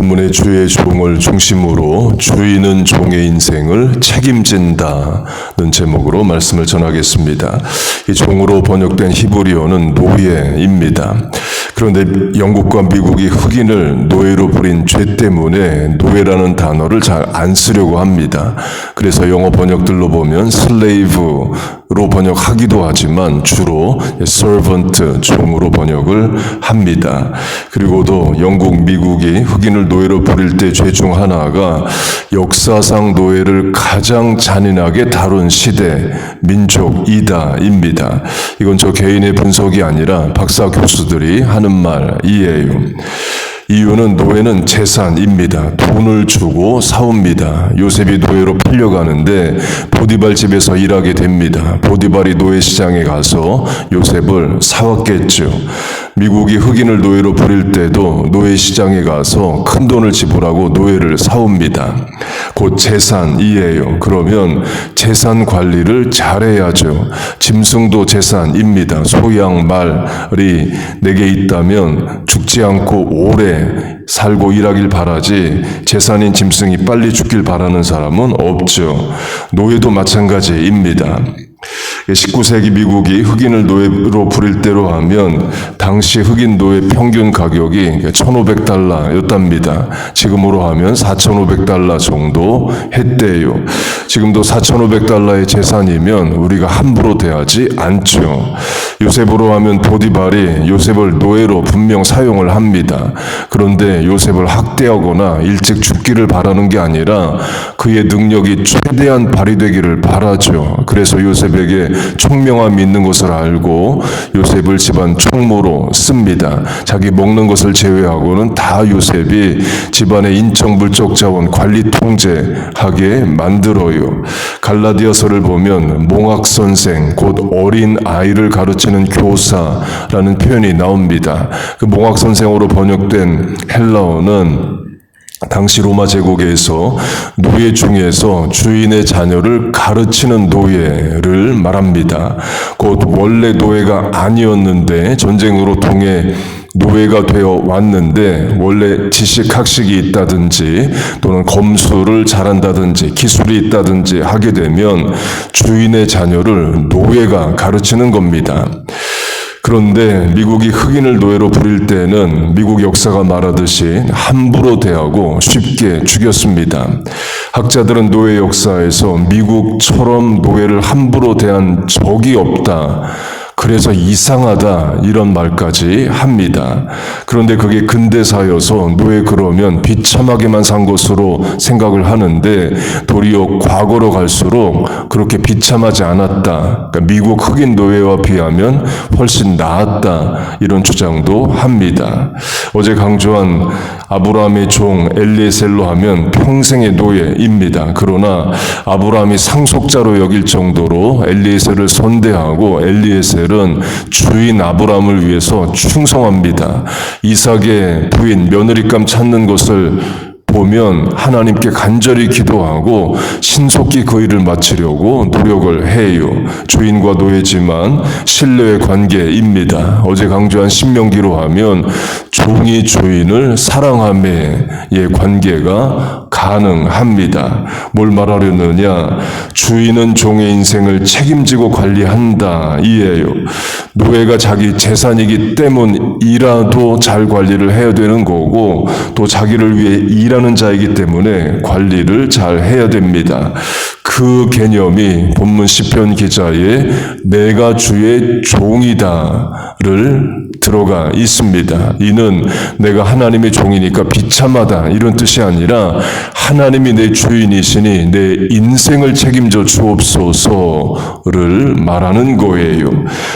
본문의 주의 종을 중심으로 주인은 종의 인생을 책임진다는 제목으로 말씀을 전하겠습니다. 이 종으로 번역된 히브리어는 노예입니다. 그런데 영국과 미국이 흑인을 노예로 부린 죄 때문에 노예라는 단어를 잘 안 쓰려고 합니다. 그래서 영어 번역들로 보면 슬레이브로 번역하기도 하지만 주로 servant, 종으로 번역을 합니다. 그리고도 영국, 미국이 흑인을 노예로 부릴 때 죄 중 하나가 역사상 노예를 가장 잔인하게 다룬 시대, 민족이다입니다. 이건 저 개인의 분석이 아니라 박사 교수들이 하는 말이에요. 이유는 노예는 재산입니다. 돈을 주고 사옵니다. 요셉이 노예로 팔려가는데 보디발 집에서 일하게 됩니다. 보디발이 노예 시장에 가서 요셉을 사왔겠죠. 미국이 흑인을 노예로 부릴 때도 노예 시장에 가서 큰 돈을 지불하고 노예를 사옵니다. 곧 재산이에요. 그러면 재산 관리를 잘해야죠. 짐승도 재산입니다. 소양 말이 내게 있다면 죽지 않고 오래 살고 일하길 바라지 재산인 짐승이 빨리 죽길 바라는 사람은 없죠. 노예도 마찬가지입니다. 19세기 미국이 흑인을 노예로 부릴 때로 하면 당시 흑인 노예 평균 가격이 $1,500였답니다. 지금으로 하면 $4,500 정도 했대요. 지금도 $4,500의 재산이면 우리가 함부로 대하지 않죠. 요셉으로 하면 보디발이 요셉을 노예로 분명 사용을 합니다. 그런데 요셉을 학대하거나 일찍 죽기를 바라는 게 아니라 그의 능력이 최대한 발휘되기를 바라죠. 그래서 요셉에게 총명함이 있는 것을 알고 요셉을 집안 총무로 씁니다. 자기 먹는 것을 제외하고는 다 요셉이 집안의 인적 물적 자원 관리 통제하게 만들어요. 갈라디아서를 보면 몽학 선생, 곧 어린 아이를 가르치는 교사라는 표현이 나옵니다. 그 몽학 선생으로 번역된 헬라어는 당시 로마 제국에서 노예 중에서 주인의 자녀를 가르치는 노예를 말합니다. 곧 원래 노예가 아니었는데 전쟁으로 통해 노예가 되어 왔는데 원래 지식 학식이 있다든지 또는 검술을 잘한다든지 기술이 있다든지 하게 되면 주인의 자녀를 노예가 가르치는 겁니다. 그런데 미국이 흑인을 노예로 부릴 때는 미국 역사가 말하듯이 함부로 대하고 쉽게 죽였습니다. 학자들은 노예 역사에서 미국처럼 노예를 함부로 대한 적이 없다. 그래서 이상하다 이런 말까지 합니다. 그런데 그게 근대사여서 노예 그러면 비참하게만 산 것으로 생각을 하는데 도리어 과거로 갈수록 그렇게 비참하지 않았다. 그러니까 미국 흑인 노예와 비하면 훨씬 나았다 이런 주장도 합니다. 어제 강조한 아브라함의 종 엘리에셀로 하면 평생의 노예입니다. 그러나 아브라함이 상속자로 여길 정도로 엘리에셀을 선대하고 엘리에셀은 주인 아브라함을 위해서 충성합니다. 이삭의 부인 며느리감 찾는 것을 보면 하나님께 간절히 기도하고 신속히 그 일을 마치려고 노력을 해요. 주인과 노예지만 신뢰의 관계입니다. 어제 강조한 신명기로 하면 종이 주인을 사랑함의 관계가 가능합니다. 뭘 말하려느냐? 주인은 종의 인생을 책임지고 관리한다 이에요. 노예가 자기 재산이기 때문이라도 잘 관리를 해야 되는 거고 또 자기를 위해 일하는 자이기 때문에 관리를 잘 해야 됩니다. 그 개념이 본문 시편 기자의 내가 주의 종이다를 들어가 있습니다. 이는 내가 하나님의 종이니까 비참하다 이런 뜻이 아니라 하나님이 내 주인이시니 내 인생을 책임져 주옵소서를 말하는 거예요.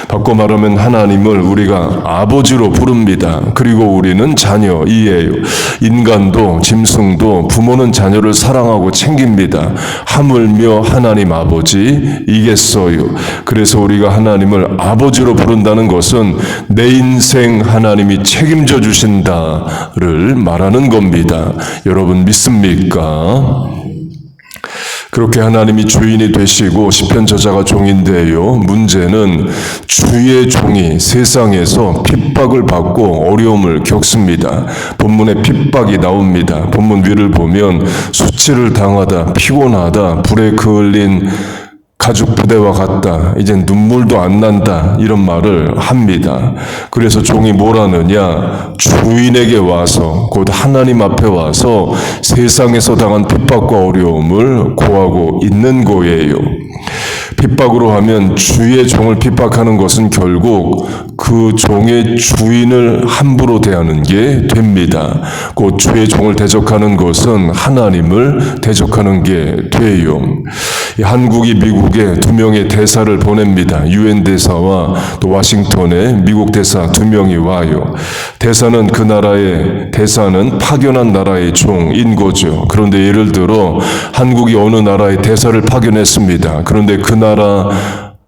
바꿔 말하면 하나님을 우리가 아버지로 부릅니다. 그리고 우리는 자녀이에요. 인간도 짐승도 부모는 자녀를 사랑하고 챙깁니다. 하물며 하나님 아버지이겠어요. 그래서 우리가 하나님을 아버지로 부른다는 것은 내 인생 하나님이 책임져 주신다를 말하는 겁니다. 여러분 믿습니까? 그렇게 하나님이 주인이 되시고 시편 저자가 종인데요. 문제는 주의 종이 세상에서 핍박을 받고 어려움을 겪습니다. 본문에 핍박이 나옵니다. 본문 위를 보면 수치를 당하다, 피곤하다, 불에 그을린 가죽 부대와 같다. 이젠 눈물도 안 난다. 이런 말을 합니다. 그래서 종이 뭐라느냐? 주인에게 와서 곧 하나님 앞에 와서 세상에서 당한 핍박과 어려움을 고하고 있는 거예요. 핍박으로 하면 주의 종을 핍박하는 것은 결국 그 종의 주인을 함부로 대하는 게 됩니다. 곧 주의 종을 대적하는 것은 하나님을 대적하는 게 돼요. 한국이 미국에 2명의 대사를 보냅니다. 유엔 대사와 또 워싱턴에 미국 대사 2명이 와요. 대사는 파견한 나라의 종인 거죠. 그런데 예를 들어 한국이 어느 나라의 대사를 파견했습니다. 그런데 그 나라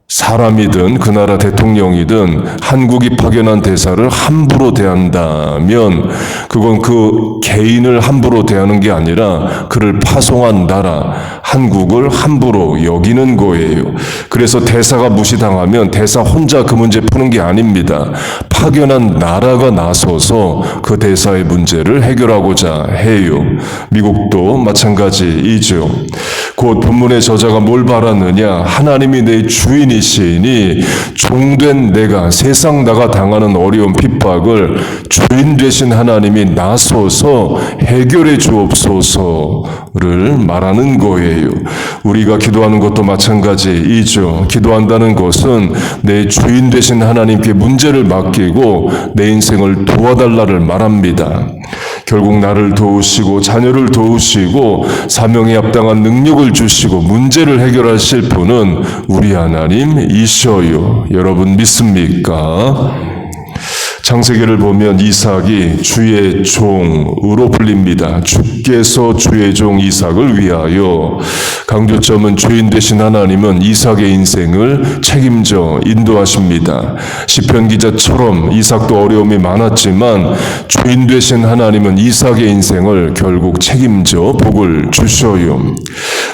사람이든 그 나라 대통령이든 한국이 파견한 대사를 함부로 대한다면 그건 그 개인을 함부로 대하는 게 아니라 그를 파송한 나라 한국을 함부로 여기는 거예요. 그래서 대사가 무시당하면 대사 혼자 그 문제 푸는 게 아닙니다. 파견한 나라가 나서서 그 대사의 문제를 해결하고자 해요. 미국도 마찬가지이죠. 곧 본문의 저자가 뭘 바라느냐? 하나님이 내 주인이시니 종된 내가 세상 나가 당하는 어려운 핍박을 주인 되신 하나님이 나서서 해결해 주옵소서를 말하는 거예요. 우리가 기도하는 것도 마찬가지이죠. 기도한다는 것은 내 주인 되신 하나님께 문제를 맡기고 내 인생을 도와달라를 말합니다. 결국 나를 도우시고 자녀를 도우시고 사명에 합당한 능력을 주시고 문제를 해결하실 분은 우리 하나님이셔요. 여러분 믿습니까? 창세기를 보면 이삭이 주의 종으로 불립니다. 주께서 주의 종 이삭을 위하여. 강조점은 주인 되신 하나님은 이삭의 인생을 책임져 인도하십니다. 시편 기자처럼 이삭도 어려움이 많았지만 주인 되신 하나님은 이삭의 인생을 결국 책임져 복을 주셔요.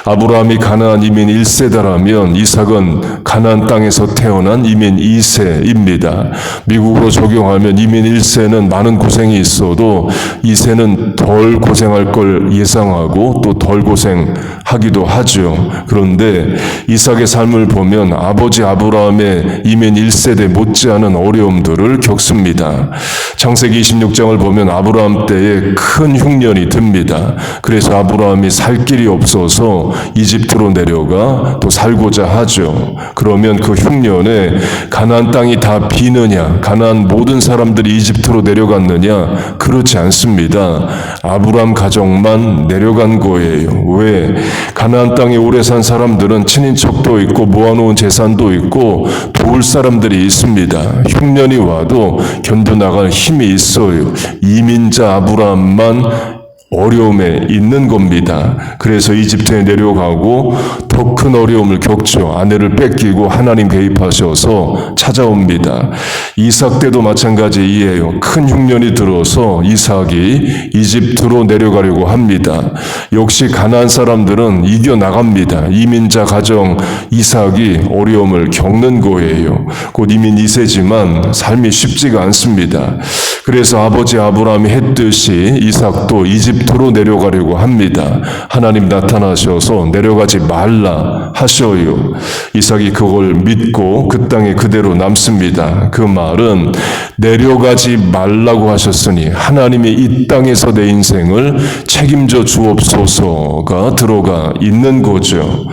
아브라함이 가나안 이민 1세다라면 이삭은 가나안 땅에서 태어난 이민 2세입니다. 미국으로 적용하면 이민 1세는 많은 고생이 있어도 2세는 덜 고생할 걸 예상하고 또 덜 고생하기도 하죠. 그런데 이삭의 삶을 보면 아버지 아브라함의 이민 1세대 못지않은 어려움들을 겪습니다. 창세기 26장을 보면 아브라함 때에 큰 흉년이 듭니다. 그래서 아브라함이 살 길이 없어서 이집트로 내려가 또 살고자 하죠. 그러면 그 흉년에 가나안 땅이 다 비느냐? 가나안 모든 사람들이 이집트로 내려갔느냐? 그렇지 않습니다. 아브라함 가족만 내려간 거예요. 왜? 가나안 땅에 오래 산 사람들은 친인척도 있고 모아놓은 재산도 있고 도울 사람들이 있습니다. 흉년이 와도 견뎌나갈 힘이 있어요. 이민자 아브라함만 어려움에 있는 겁니다. 그래서 이집트에 내려가고 더 큰 어려움을 겪죠. 아내를 뺏기고 하나님 개입하셔서 찾아옵니다. 이삭 때도 마찬가지이에요. 큰 흉년이 들어서 이삭이 이집트로 내려가려고 합니다. 역시 가나안 사람들은 이겨나갑니다. 이민자 가정 이삭이 어려움을 겪는 거예요. 곧 이민 2세지만 삶이 쉽지가 않습니다. 그래서 아버지 아브라함이 했듯이 이삭도 이집트로 내려가려고 합니다. 하나님 나타나셔서 내려가지 말라 하셔요. 이삭이 그걸 믿고 그 땅에 그대로 남습니다. 그 말은 내려가지 말라고 하셨으니 하나님이 이 땅에서 내 인생을 책임져 주옵소서가 들어가 있는 거죠.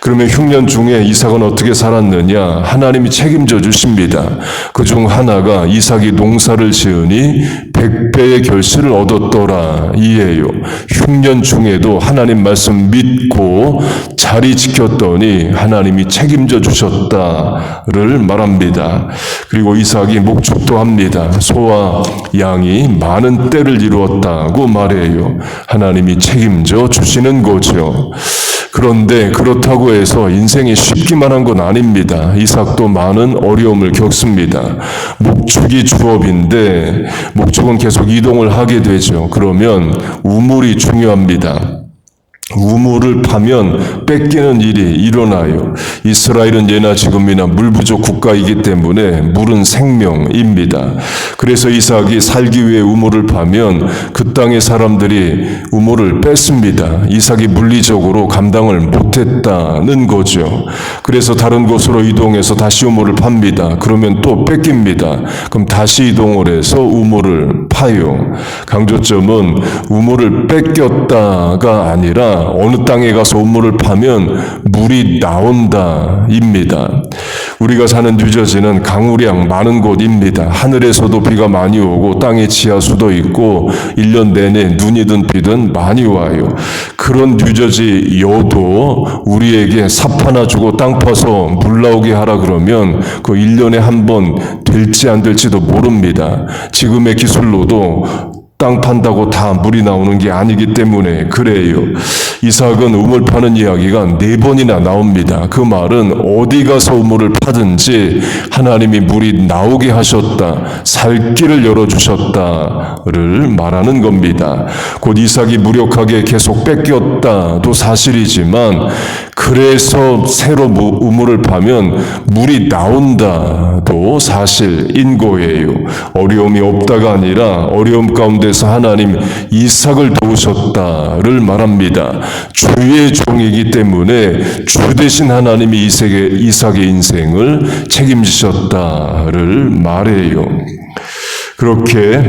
그러면 흉년 중에 이삭은 어떻게 살았느냐? 하나님이 책임져 주십니다. 그중 하나가 이삭이 농사를 지으니 100배의 결실을 얻었더라 이에요. 흉년 중에도 하나님 말씀 믿고 자리 지켰더니 하나님이 책임져 주셨다를 말합니다. 그리고 이삭이 목축도 합니다. 소와 양이 많은 떼를 이루었다고 말해요. 하나님이 책임져 주시는 거죠. 그런데 그렇다고 해서 인생이 쉽기만 한 건 아닙니다. 이삭도 많은 어려움을 겪습니다. 목축이 주업인데 목축은 계속 이동을 하게 되죠. 그러면 우물이 중요합니다. 우물을 파면 뺏기는 일이 일어나요. 이스라엘은 예나 지금이나 물 부족 국가이기 때문에 물은 생명입니다. 그래서 이삭이 살기 위해 우물을 파면 그 땅의 사람들이 우물을 뺐습니다. 이삭이 물리적으로 감당을 못했다는 거죠. 그래서 다른 곳으로 이동해서 다시 우물을 팝니다. 그러면 또 뺏깁니다. 그럼 다시 이동을 해서 우물을 파요. 강조점은 우물을 뺏겼다가 아니라 어느 땅에 가서 우물을 파면 물이 나온다입니다. 우리가 사는 뉴저지는 강우량 많은 곳입니다. 하늘에서도 비가 많이 오고 땅에 지하수도 있고 1년 내내 눈이든 비든 많이 와요. 그런 뉴저지여도 우리에게 삽 하나 주고 땅 파서 물 나오게 하라 그러면 그 1년에 한 번 될지 안 될지도 모릅니다. 지금의 기술로도 땅 판다고 다 물이 나오는 게 아니기 때문에 그래요. 이삭은 우물 파는 이야기가 4번이나 나옵니다. 그 말은 어디 가서 우물을 파든지 하나님이 물이 나오게 하셨다, 살 길을 열어주셨다를 말하는 겁니다. 곧 이삭이 무력하게 계속 뺏겼다도 사실이지만 그래서 새로 우물을 파면 물이 나온다도 사실인 거예요. 어려움이 없다가 아니라 어려움 가운데서 하나님 이삭을 도우셨다를 말합니다. 주의 종이기 때문에 주 대신 하나님이 이삭의 인생을 책임지셨다를 말해요. 그렇게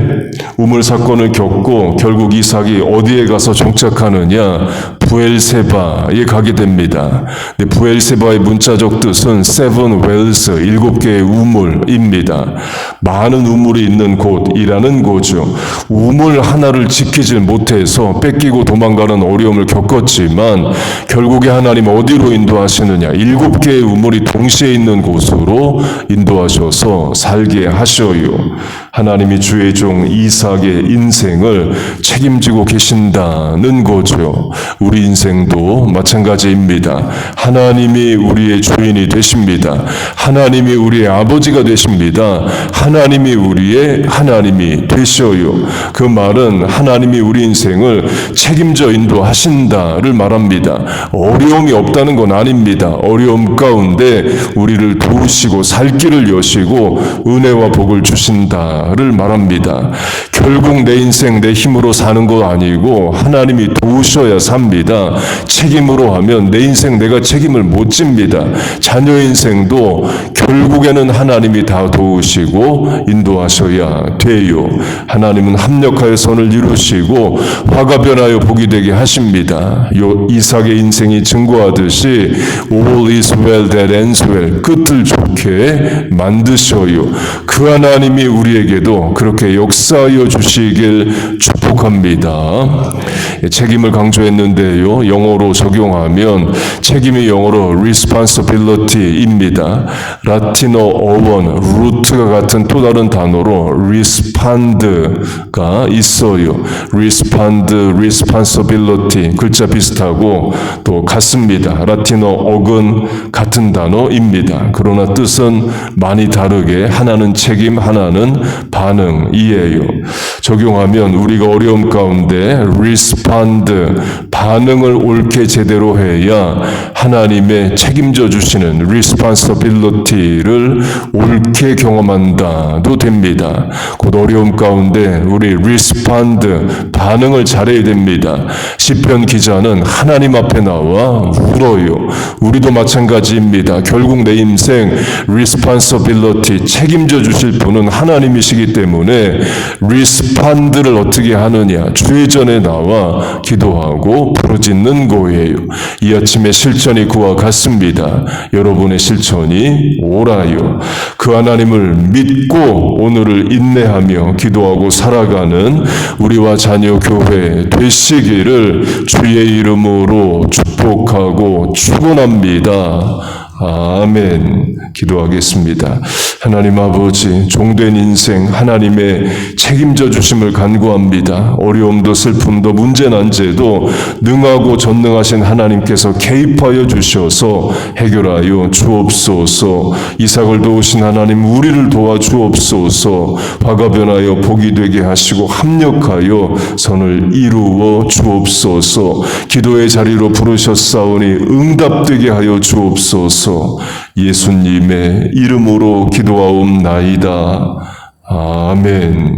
우물 사건을 겪고 결국 이삭이 어디에 가서 정착하느냐? 부엘세바에 가게 됩니다. 부엘세바의 문자적 뜻은 seven wells, 7개의 우물입니다. 많은 우물이 있는 곳이라는 거죠. 우물 하나를 지키질 못해서 뺏기고 도망가는 어려움을 겪었지만 결국에 하나님 어디로 인도하시느냐? 7개의 우물이 동시에 있는 곳으로 인도하셔서 살게 하셔요. 하나님이 주의 종 이삭의 인생을 책임지고 계신다는 거죠. 우리 인생도 마찬가지입니다. 하나님이 우리의 주인이 되십니다. 하나님이 우리의 아버지가 되십니다. 하나님이 우리의 하나님이 되셔요. 그 말은 하나님이 우리 인생을 책임져 인도하신다를 말합니다. 어려움이 없다는 건 아닙니다. 어려움 가운데 우리를 도우시고 살 길을 여시고 은혜와 복을 주신다를 말합니다. 결국 내 인생 내 힘으로 사는 거 아니고 하나님이 도우셔야 삽니다. 책임으로 하면 내 인생 내가 책임을 못 집니다. 자녀 인생도 결국에는 하나님이 다 도우시고 인도하셔야 돼요. 하나님은 합력하여 선을 이루시고 화가 변하여 복이 되게 하십니다. 이삭의 인생이 증거하듯이 All is well that ends well, 끝을 좋게 만드셔요. 그 하나님이 우리에게도 그렇게 역사하여 주시길 축복합니다. 책임을 강조했는데요. 영어로 적용하면 책임이 영어로 responsibility입니다. 라틴어 어원, 루트가 같은 또 다른 단어로 respond가 있어요. respond, responsibility 글자 비슷하고 또 같습니다. 라틴어 어근 같은 단어입니다. 그러나 뜻은 많이 다르게 하나는 책임, 하나는 반응이에요. 적용하면 우리가 어려움 가운데 respond, 반응을 옳게 제대로 해야 하나님의 책임져 주시는 responsibility를 옳게 경험한다도 됩니다. 곧 어려움 가운데 우리 respond, 반응을 잘해야 됩니다. 시편 기자는 하나님 앞에 나와 울어요. 우리도 마찬가지입니다. 결국 내 인생 responsibility, 책임져 주실 분은 하나님이시기 때문에 respond를 어떻게 하느냐? 주의 전에 나와 기도하고 부르짖는 거예요. 이 아침에 실천이 그와 같습니다. 여러분의 실천이 오라요. 그 하나님을 믿고 오늘을 인내하며 기도하고 살아가는 우리와 자녀 교회 되시기를 주의 이름으로 축복하고 축원합니다. 아멘. 기도하겠습니다. 하나님 아버지, 종된 인생 하나님의 책임져 주심을 간구합니다. 어려움도 슬픔도 문제난제도 능하고 전능하신 하나님께서 개입하여 주셔서 해결하여 주옵소서. 이삭을 도우신 하나님 우리를 도와주옵소서. 화가 변하여 복이 되게 하시고 합력하여 선을 이루어 주옵소서. 기도의 자리로 부르셨사오니 응답되게 하여 주옵소서. 예수님의 이름으로 기도하옵나이다. 아멘.